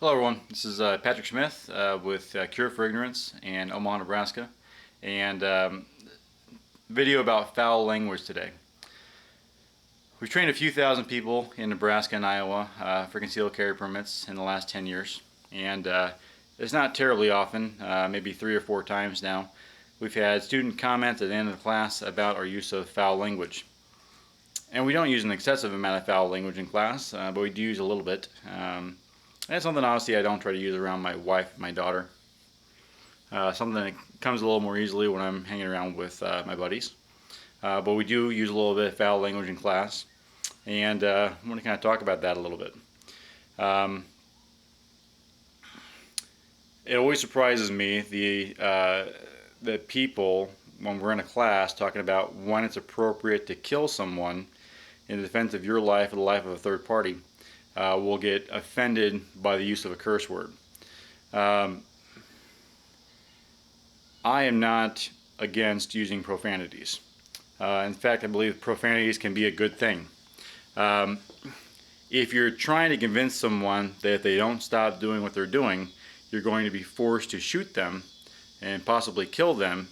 Hello everyone, this is Patrick Smith with Cure for Ignorance in Omaha, Nebraska, and video about foul language today. We've trained a few thousand people in Nebraska and Iowa for concealed carry permits in the last 10 years, and it's not terribly often, maybe 3 or 4 times now, we've had student comments at the end of the class about our use of foul language. And we don't use an excessive amount of foul language in class, but we do use a little bit. That's something, honestly, I don't try to use around my wife, my daughter. Something that comes a little more easily when I'm hanging around with my buddies. But we do use a little bit of foul language in class. And I want to kind of talk about that a little bit. It always surprises me the people, when we're in a class, talking about when it's appropriate to kill someone in defense of your life or the life of a third party. Will get offended by the use of a curse word. I am not against using profanities. In fact, I believe profanities can be a good thing. If you're trying to convince someone that if they don't stop doing what they're doing, you're going to be forced to shoot them and possibly kill them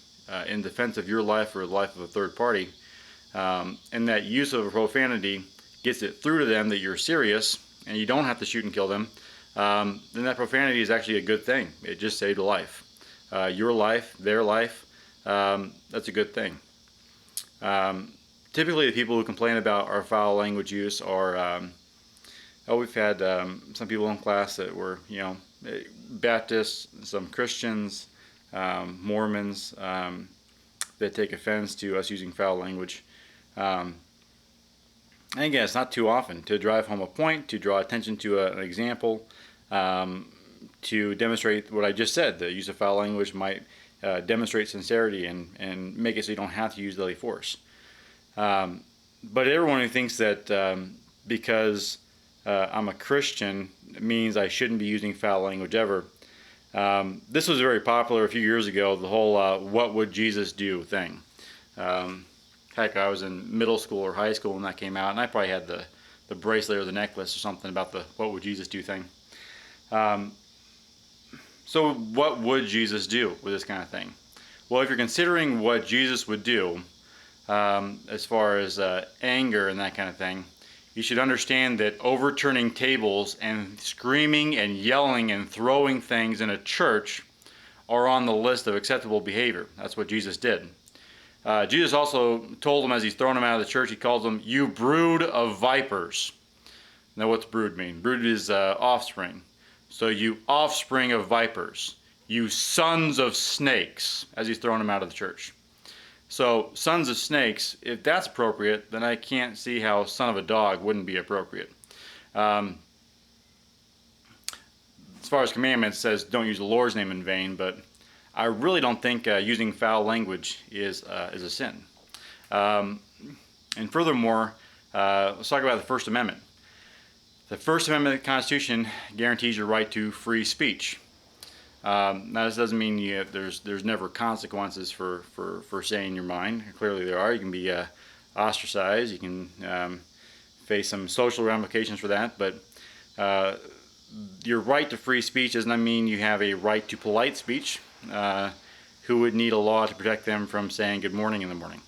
in defense of your life or the life of a third party, and that use of a profanity gets it through to them that you're serious and you don't have to shoot and kill them, then that profanity is actually a good thing. It just saved a life. Your life, their life, that's a good thing. Typically the people who complain about our foul language use are, we've had some people in class that were, Baptists, some Christians, Mormons, that take offense to us using foul language. And again, it's not too often to drive home a point, to draw attention to an example, to demonstrate what I just said. The use of foul language might demonstrate sincerity and make it so you don't have to use deadly force. But everyone who thinks that because I'm a Christian means I shouldn't be using foul language ever. This was very popular a few years ago, the whole "what would Jesus do" thing. Heck, I was in middle school or high school when that came out, and I probably had the bracelet or the necklace or something about the "what would Jesus do" thing. So what would Jesus do with this kind of thing? Well, if you're considering what Jesus would do as far as anger and that kind of thing, you should understand that overturning tables and screaming and yelling and throwing things in a church are on the list of acceptable behavior. That's what Jesus did. Jesus also told them as he's throwing them out of the church, he calls them, "You brood of vipers." Now what's brood mean? Brood is offspring. So you offspring of vipers, you sons of snakes, as he's throwing them out of the church. So sons of snakes, if that's appropriate, then I can't see how son of a dog wouldn't be appropriate. As far as commandments, it says don't use the Lord's name in vain, but I really don't think using foul language is a sin. And furthermore, let's talk about the First Amendment. The First Amendment of the Constitution guarantees your right to free speech. Now this doesn't mean there's never consequences for saying your mind. Clearly there are. You can be ostracized. You can face some social ramifications for that. But your right to free speech does not mean you have a right to polite speech. Who would need a law to protect them from saying good morning in the morning?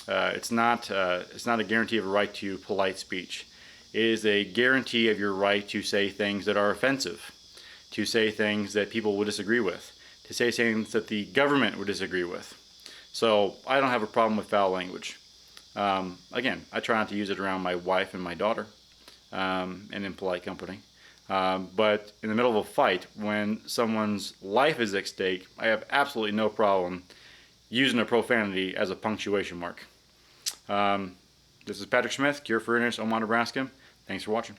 It's not a guarantee of a right to polite speech. It is a guarantee of your right to say things that are offensive, to say things that people would disagree with, to say things that the government would disagree with. So I don't have a problem with foul language. Again, I try not to use it around my wife and my daughter, and in polite company. But in the middle of a fight, when someone's life is at stake, I have absolutely no problem using a profanity as a punctuation mark. This is Patrick Smith, Cure for Ignorance, Omaha, Nebraska. Thanks for watching.